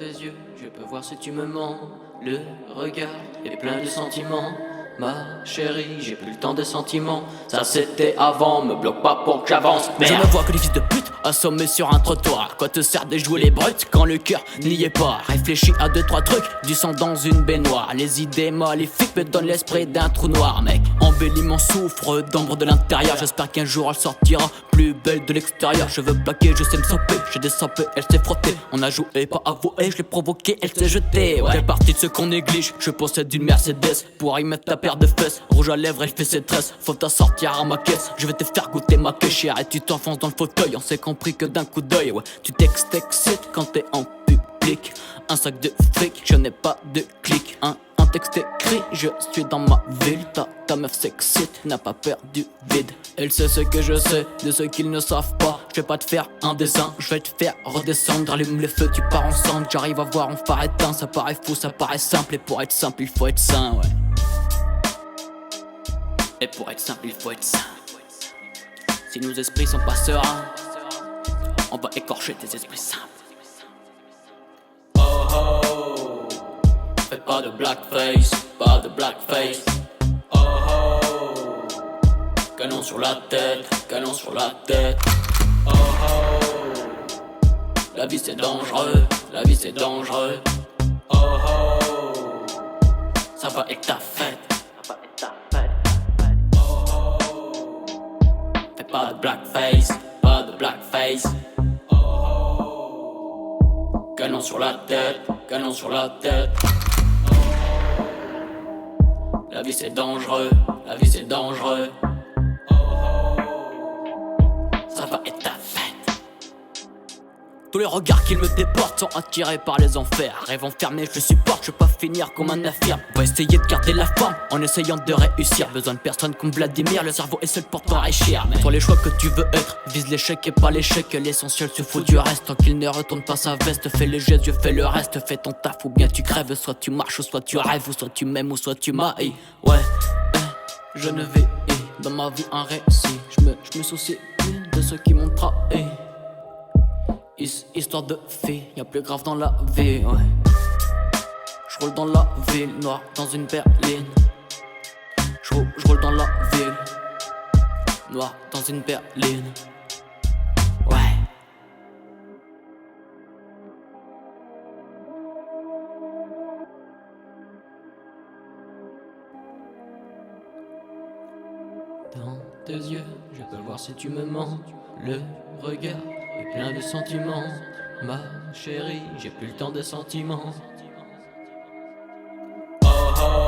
tes yeux, je peux voir si tu me mens. Le regard est plein de sentiments. Ma chérie, j'ai plus le temps des sentiments. Ça c'était avant, me bloque pas pour que j'avance. Je ne vois que des fils de pute assommés sur un trottoir. Quoi te sert de jouer les brutes quand le cœur n'y est pas? Réfléchis à 2-3 trucs, du sang dans une baignoire. Les idées maléfiques me donnent l'esprit d'un trou noir, mec. Embellis mon souffre d'ombre de l'intérieur. J'espère qu'un jour elle sortira plus belle de l'extérieur. Je veux plaquer, je sais me sauper. J'ai des sapés, elle s'est frottée. On a joué, pas avoué, je l'ai provoqué, elle s'est jetée. Ouais. J'ai partie de ceux qu'on néglige. Je possède une Mercedes pour y mettre ta paire de fesses. Rouge à lèvres, elle fait ses tresses. Faut t'assortir à ma caisse. Je vais te faire goûter ma queue chère. Et tu t'enfonces dans le fauteuil. On s'est compris que d'un coup d'œil, ouais. Tu t'excites quand t'es en public. Un sac de fric, je n'ai pas de clic. Un texte écrit, je suis dans ma ville. Ta meuf s'excite, n'a pas peur du vide. Elle sait ce que je sais, de ce qu'ils ne savent pas. Je vais pas te faire un dessin, je vais te faire redescendre. Allume les feux, tu pars ensemble. J'arrive à voir en phare éteint. Ça paraît fou, ça paraît simple. Et pour être simple, il faut être sain, ouais. Et pour être simple, il faut être sain. Si nos esprits sont pas sereins, on va écorcher tes esprits simples. Oh oh, fais pas de blackface, pas de blackface. Oh oh, canon sur la tête, canon sur la tête. Oh oh, la vie c'est dangereux, la vie c'est dangereux. Oh oh, ça va être ta fête. Pas de blackface, pas de blackface. Oh, canon sur la tête, canon sur la tête. Oh, la vie c'est dangereux, la vie c'est dangereux. Oh, ça va être ta fête. Tous les regards qui me déportent sont attirés par les enfers. Rêve enfermé, je supporte, je veux pas finir comme un infirme. On va essayer de garder la forme en essayant de réussir. Besoin de personne comme Vladimir, le cerveau est seul pour t'enrichir. Sur les choix que tu veux être, vise l'échec et pas l'échec. L'essentiel se fout du reste, tant qu'il ne retourne pas sa veste. Fais les gestes, je fais le reste, fais ton taf ou bien tu crèves. Soit tu marches ou soit tu rêves, ou soit tu m'aimes ou soit tu m'haïs. Ouais, je ne vis dans ma vie un récit. Je me soucie plus de ceux qui m'ont trahi. Histoire de filles, y'a plus grave dans la vie, ouais. J'roule dans la ville noire, dans une berline. J'roule dans la ville noire, dans une berline. Ouais. Dans tes yeux, je peux voir si tu me mens. Le regard est plein de sentiments. Ma chérie, j'ai plus le temps des sentiments. Oh oh,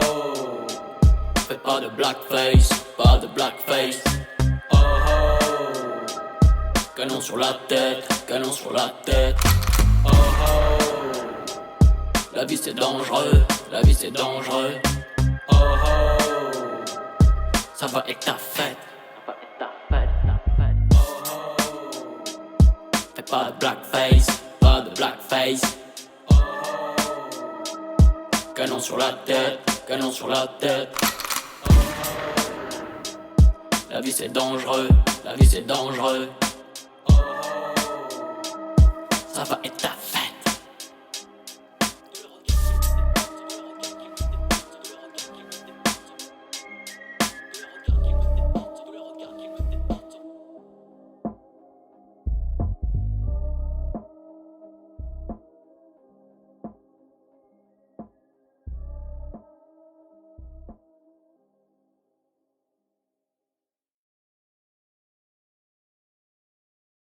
fais pas de blackface, pas de blackface. Oh oh, canon sur la tête, canon sur la tête. Oh oh, la vie c'est dangereux, la vie c'est dangereux. Oh oh, ça va être ta fête. Fais pas de blackface, pas de blackface. Oh, canon sur la tête, canon sur la tête. Oh, la vie c'est dangereux, la vie c'est dangereux. Oh, ça va être ta